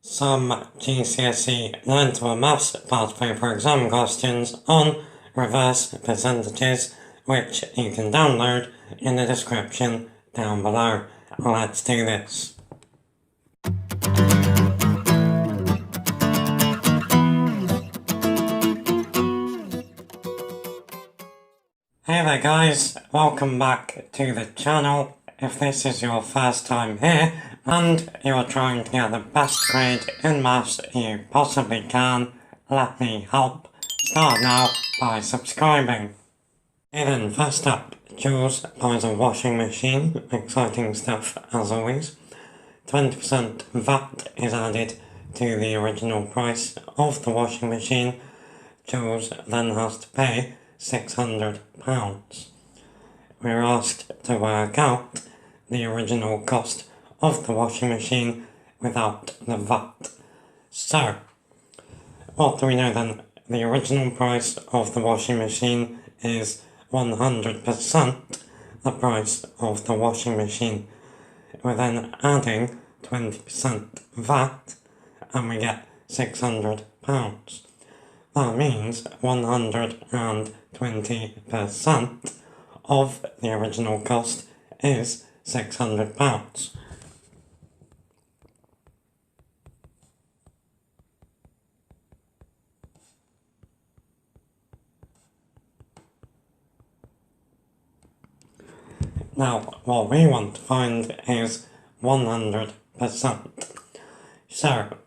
Some GCSE learn-to-a maths past paper exam questions on reverse percentages, which you can download in the description down below. Let's do this. Hey there guys, welcome back to the channel. If this is your first time here and you're trying to get the best grade in maths you possibly can, let me help. Start now by subscribing. Okay then, first up, Jules buys a washing machine. Exciting stuff as always. 20% VAT is added to the original price of the washing machine. Jules then has to pay £600. We're asked to work out the original cost of the washing machine without the VAT. So, what do we know then? The original price of the washing machine is 100% the price of the washing machine. We're then adding 20% VAT and we get £600. That means 120% of the original cost is £600. Now, what we want to find is 100%. So,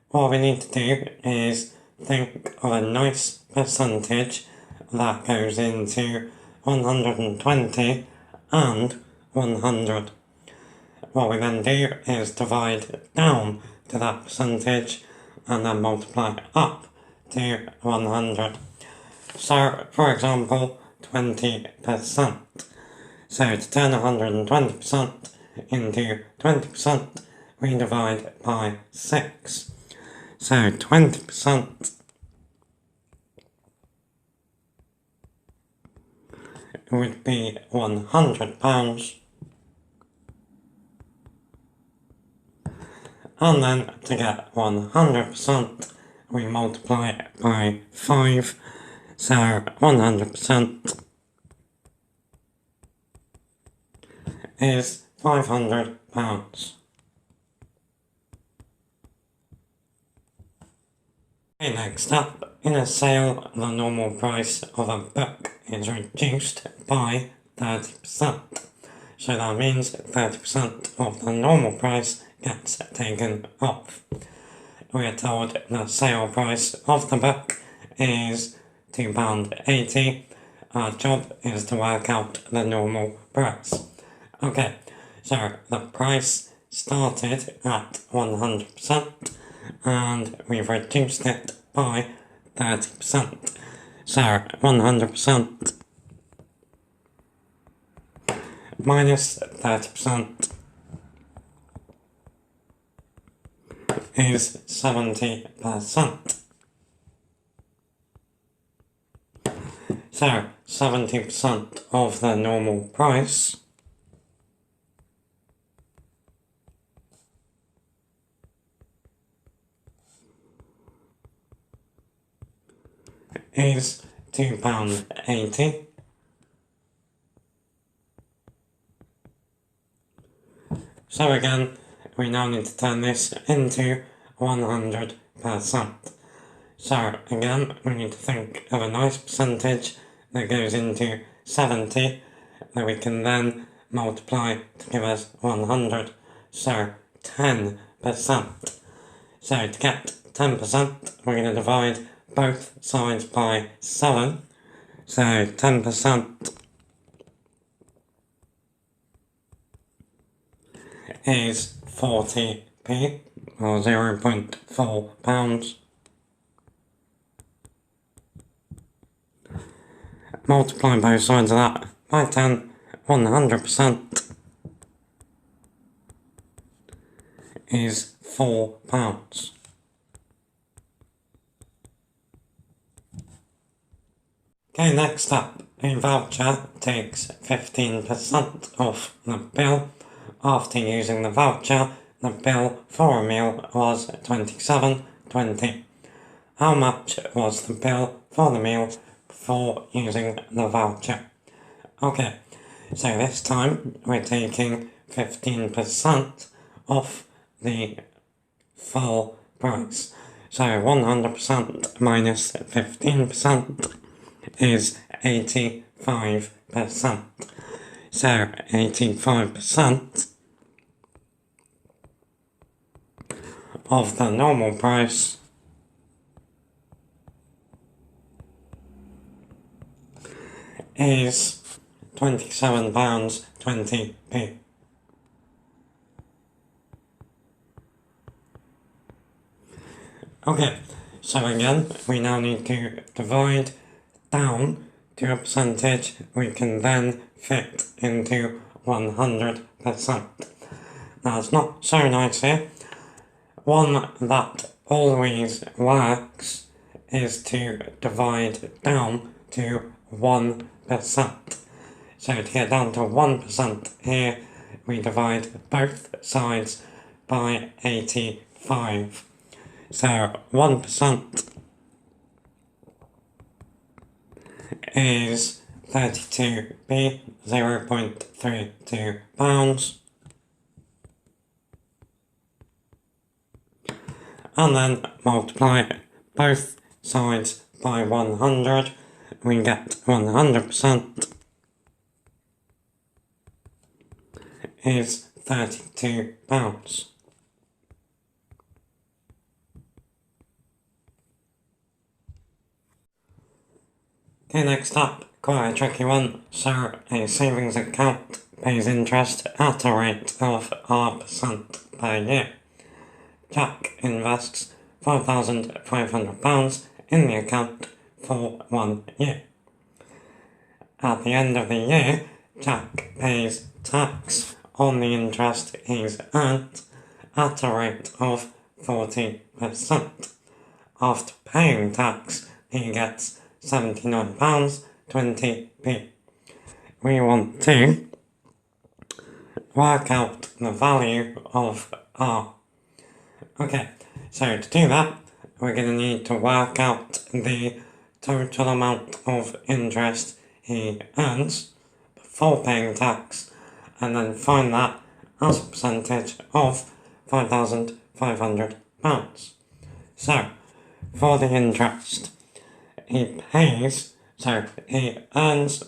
what we need to do is think of a nice percentage that goes into 120 and 100. What we then do is divide down to that percentage and then multiply up to 100. So, for example, 20%. So to turn 120% into 20%, we divide by 6. So 20% would be £100. And then to get 100%, we multiply it by 5. So 100% is £500. Okay, next up, in a sale, the normal price of a book is reduced by 30%. So that means 30% of the normal price gets taken off. We are told the sale price of the book is £2.80. Our job is to work out the normal price. Okay, so the price started at 100% and we've reduced it by 30%. So 100% minus 30% is 70%. So 70% of the normal price is £2.80. So again, we now need to turn this into 100%. So again, we need to think of a nice percentage that goes into 70 that we can then multiply to give us 100. So 10%. So to get 10%, we're going to divide both sides by 7. So 10% is 40p, or £0.4. Multiply both sides of that by 10, 100% is £4. Okay, next up, a voucher takes 15% off the bill. After using the voucher, the bill for a meal was £27.20. How much was the bill for the meal before using the voucher? Okay, so this time we're taking 15% off the full price. So 100% minus 15% is 85%. So 85% of the normal price is £27.20p. Okay, so again, we now need to divide down to a percentage we can then fit into 100%. Now it's not so nice here. One that always works is to divide down to 1%. So to get down to 1% here, we divide both sides by 85. So 1% is 32p, 0.32 pounds. And then multiply both sides by 100, we get 100% is £32. Okay, next up, quite a tricky one. So a savings account pays interest at a rate of R% per year. Jack invests £5,500 in the account for 1 year. At the end of the year, Jack pays tax on the interest he's earned at a rate of 40%. After paying tax, he gets £79.20p. We want to work out the value of R. Okay, so to do that, we're going to need to work out the total amount of interest he earns before paying tax, and then find that as a percentage of £5,500. So, for the interest, he earns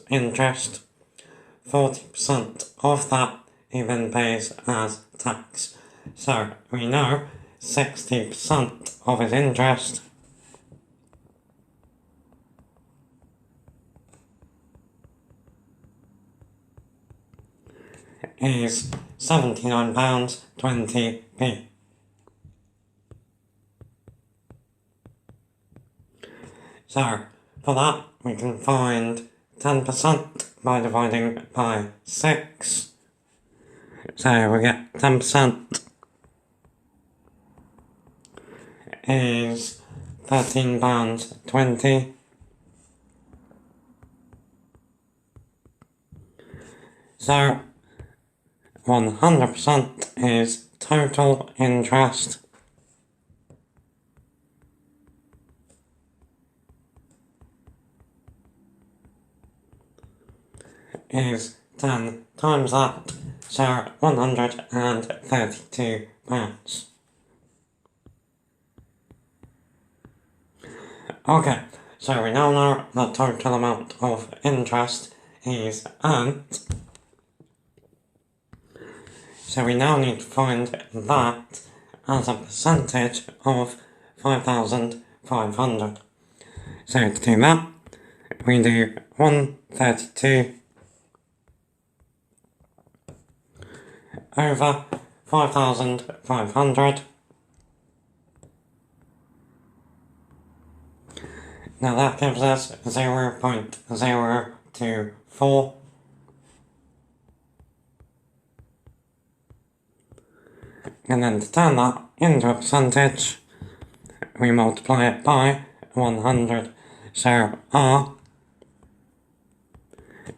interest, 40% of that he then pays as tax. So we know 60% of his interest is £79.20p. So, for that, we can find 10% by dividing by 6. So we get 10% is £13.20. So 100% is total interest is 10 times that, so £132. Okay, so we now know the total amount of interest he's earned. So we now need to find that as a percentage of 5,500. So to do that, we do 132 over 5,500. Now that gives us 0.024. And then to turn that into a percentage, we multiply it by 100. So R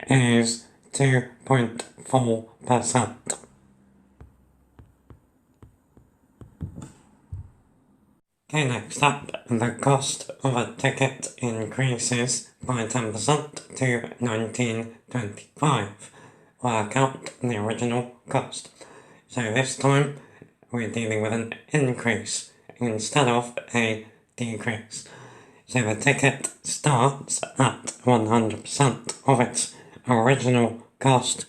is 2.4%. Okay, next up, the cost of a ticket increases by 10% to $19.25. Work out the original cost. So this time, we're dealing with an increase instead of a decrease. So the ticket starts at 100% of its original cost,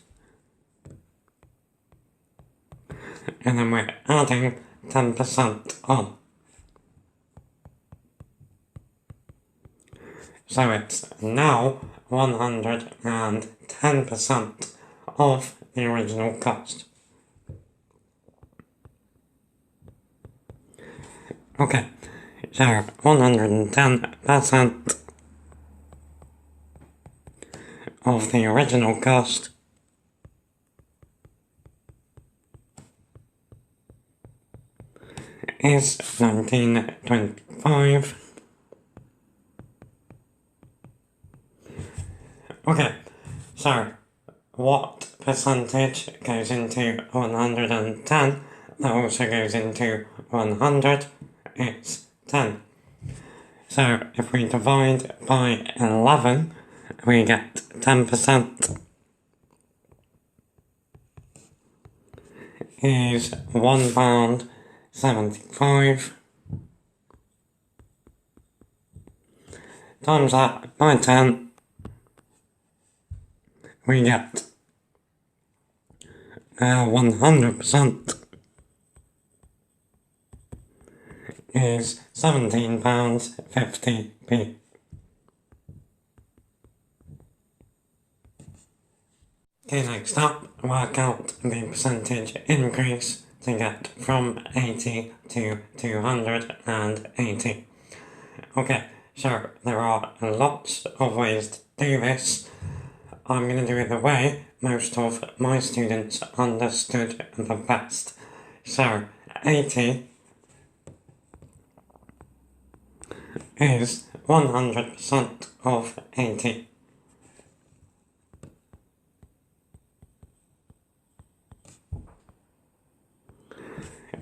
and then we're adding 10% on. So it's now 110% of the original cost. Okay, so 110% of the original cost is 19.25. Okay, so what percentage goes into 110 that also goes into 100? It's 10. So if we divide by 11, we get 10% is £1.75. Times that by 10, we get 100% is £17.50p. Okay, next up, work out the percentage increase to get from 80 to 280. Okay, so there are lots of ways to do this. I'm going to do it the way most of my students understood the best. So, 80 is 100% of 80.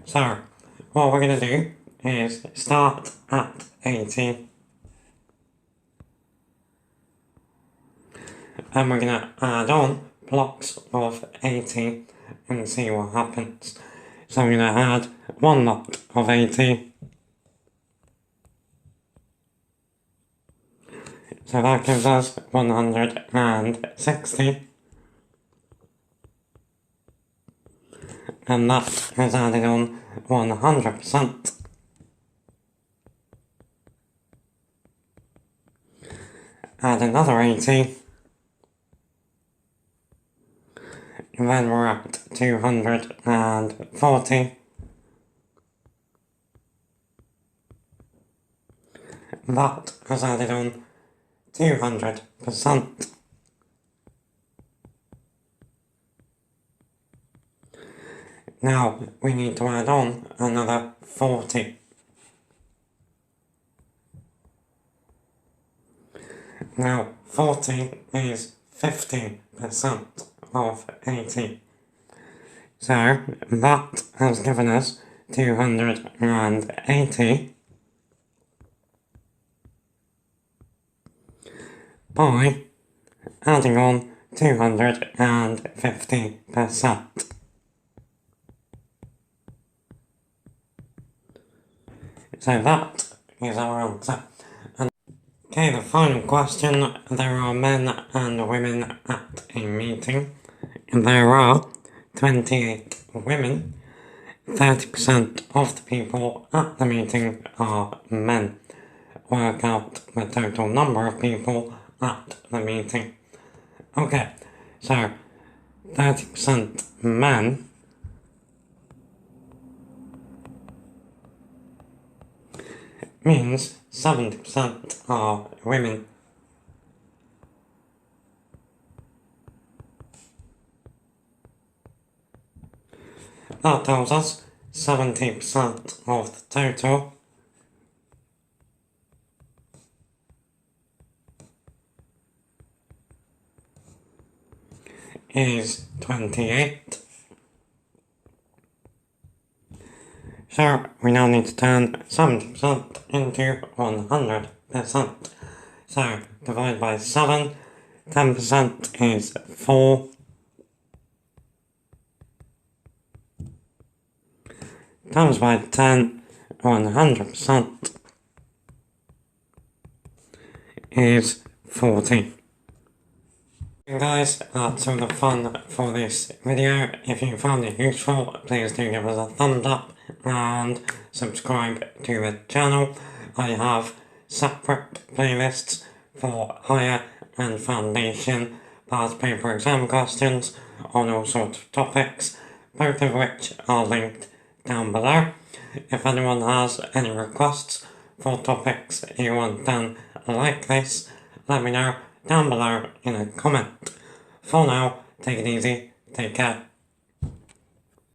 So, what we're going to do is start at 80, and we're going to add on blocks of 80 and see what happens. So I'm going to add one lot of 80. So that gives us 160. And that is added on 100%. Add another 80. And then we're at 240. That has added on 200%. Now we need to add on another 40. Now 40 is 50% of 80. So that has given us 280 by adding on 250%. So that is our answer. Okay, the final question. There are men and women at a meeting. There are 28 women. 30% of the people at the meeting are men. Work out the total number of people at the meeting. Okay, so 30% men means 70% are women. That tells us 70% of the total is 28. So we now need to turn 70% into 100%. So divide by 7, 10% is 4. Times by 10, 100% is 40. And guys, that's all the fun for this video. If you found it useful, please do give us a thumbs up and subscribe to the channel. I have separate playlists for higher and foundation past paper exam questions on all sorts of topics, both of which are linked down below. If anyone has any requests for topics you want done like this, let me know down below in a comment. For now, take it easy, take care.